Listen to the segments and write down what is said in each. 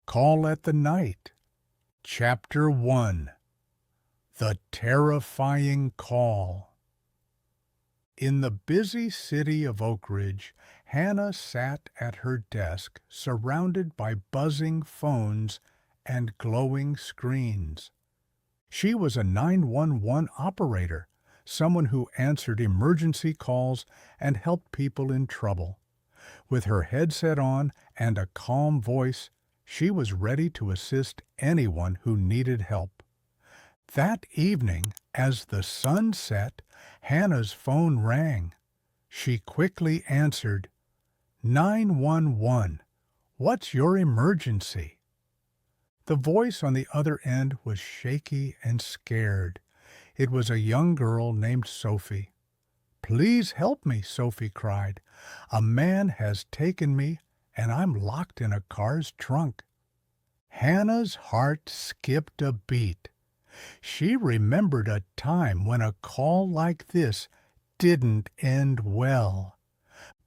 Call at the Night. Chapter 1. The Terrifying Call. In the busy city of Oak Ridge, Hannah sat at her desk surrounded by buzzing phones and glowing screens. She was a 911 operator, someone who answered emergency calls and helped people in trouble. With her headset on and a calm voice, she was ready to assist anyone who needed help. That evening, as the sun set, Hannah's phone rang. She quickly answered, 911, what's your emergency? The voice on the other end was shaky and scared. It was a young girl named Sophie. Please help me, Sophie cried. A man has taken me and I'm locked in a car's trunk. Hannah's heart skipped a beat. She remembered a time when a call like this didn't end well,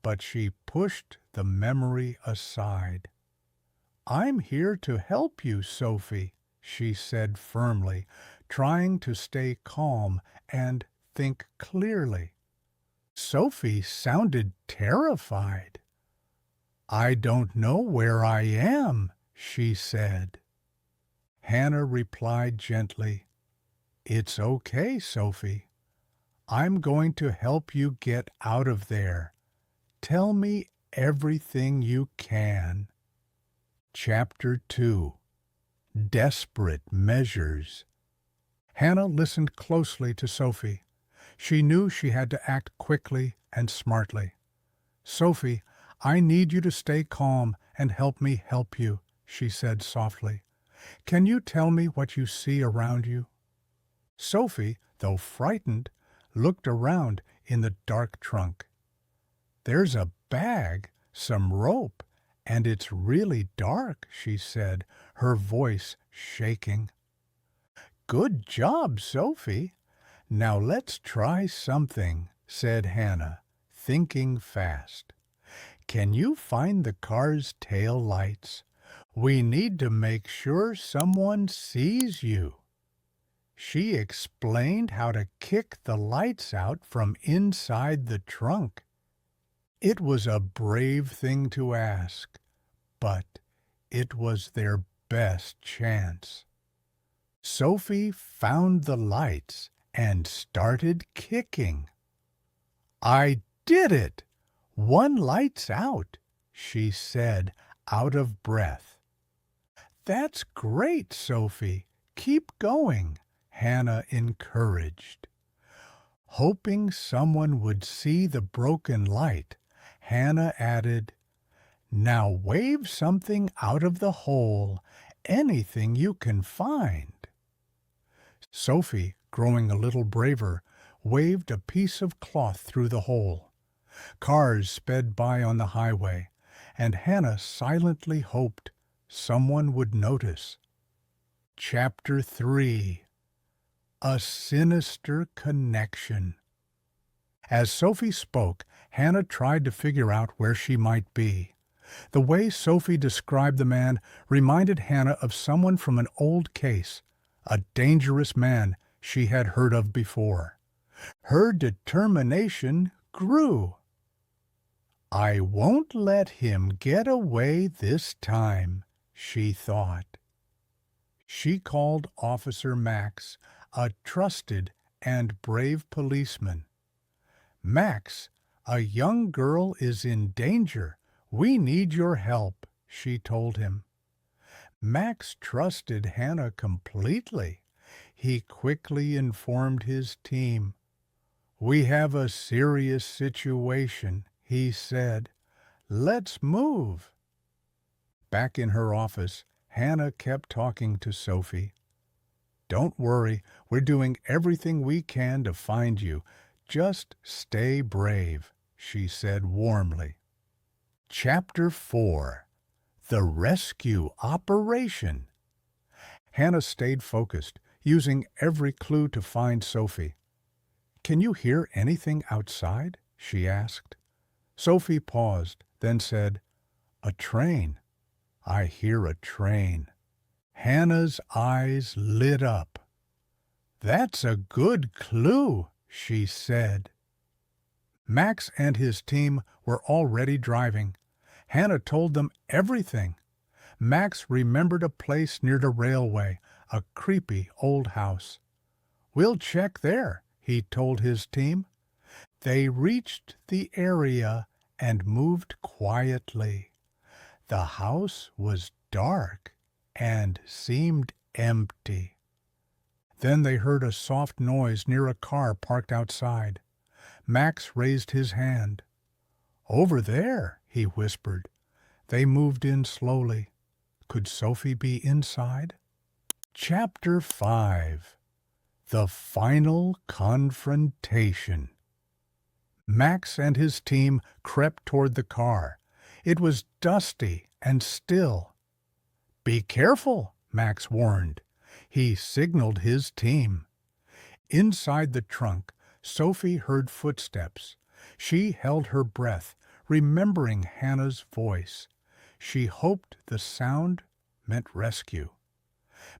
but she pushed the memory aside. I'm here to help you, Sophie, she said firmly, trying to stay calm and think clearly. Sophie sounded terrified. I don't know where I am, she said. Hannah replied gently, It's okay, Sophie. I'm going to help you get out of there. Tell me everything you can. Chapter 2. Desperate Measures. Hannah listened closely to Sophie. She knew she had to act quickly and smartly. Sophie, I need you to stay calm and help me help you, she said softly. Can you tell me what you see around you? Sophie, though frightened, looked around in the dark trunk. There's a bag, some rope, and it's really dark, she said, her voice shaking. Good job, Sophie. Now let's try something, said Hannah, thinking fast. Can you find the car's tail lights? We need to make sure someone sees you. She explained how to kick the lights out from inside the trunk. It was a brave thing to ask, but it was their best chance. Sophie found the lights and started kicking. I did it! One light's out, she said, out of breath. That's great, Sophie. Keep going, Hannah encouraged. Hoping someone would see the broken light, Hannah added, Now wave something out of the hole, anything you can find. Sophie, growing a little braver, waved a piece of cloth through the hole. Cars sped by on the highway, and Hannah silently hoped someone would notice. Chapter 3. A Sinister Connection. As Sophie spoke, Hannah tried to figure out where she might be. The way Sophie described the man reminded Hannah of someone from an old case, a dangerous man she had heard of before. Her determination grew. I won't let him get away this time, she thought. She called Officer Max, a trusted and brave policeman. Max, a young girl is in danger. We need your help, she told him. Max trusted Hannah completely. He quickly informed his team. We have a serious situation, he said. Let's move. Back in her office, Hannah kept talking to Sophie. Don't worry, we're doing everything we can to find you. Just stay brave, she said warmly. Chapter 4. The Rescue Operation. Hannah stayed focused, using every clue to find Sophie. Can you hear anything outside? She asked. Sophie paused, then said, A train. I hear a train." Hannah's eyes lit up. "That's a good clue," she said. Max and his team were already driving. Hannah told them everything. Max remembered a place near the railway, a creepy old house. "We'll check there," he told his team. They reached the area and moved quietly. The house was dark and seemed empty. Then they heard a soft noise near a car parked outside. Max raised his hand. "Over there," he whispered. They moved in slowly. Could Sophie be inside? Chapter 5. The Final Confrontation. Max and his team crept toward the car. It was dusty and still. "Be careful," Max warned. He signaled his team. Inside the trunk, Sophie heard footsteps. She held her breath, remembering Hannah's voice. She hoped the sound meant rescue.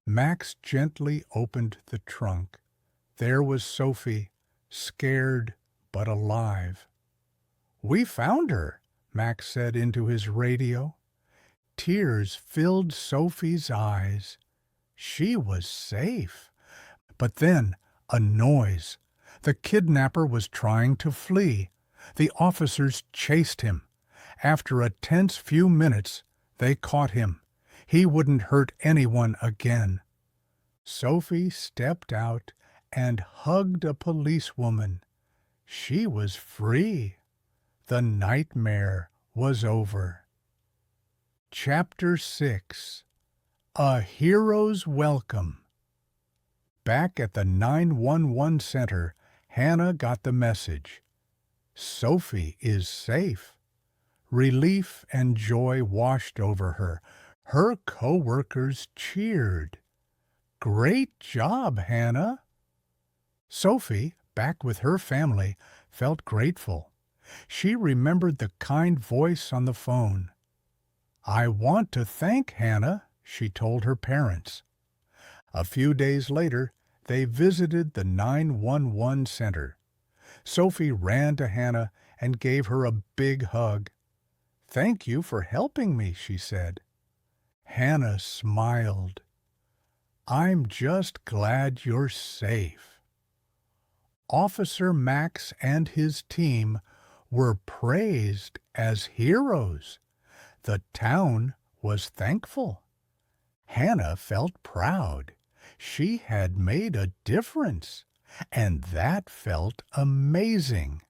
Max gently opened the trunk. There was Sophie, scared but alive. "We found her," Max said into his radio. Tears filled Sophie's eyes. She was safe. But then a noise. The kidnapper was trying to flee. The officers chased him. After a tense few minutes, they caught him. He wouldn't hurt anyone again. Sophie stepped out and hugged a policewoman. She was free. The nightmare was over. Chapter 6. A Hero's Welcome. Back at the 911 center, Hannah got the message. Sophie is safe. Relief and joy washed over her. Her co-workers cheered. "Great job, Hannah." Sophie, back with her family, felt grateful. She remembered the kind voice on the phone. "I want to thank Hannah," she told her parents. A few days later, they visited the 911 center. Sophie ran to Hannah and gave her a big hug. "Thank you for helping me," she said. Hannah smiled. "I'm just glad you're safe." Officer Max and his team were praised as heroes. The town was thankful. Hannah felt proud. She had made a difference, and that felt amazing.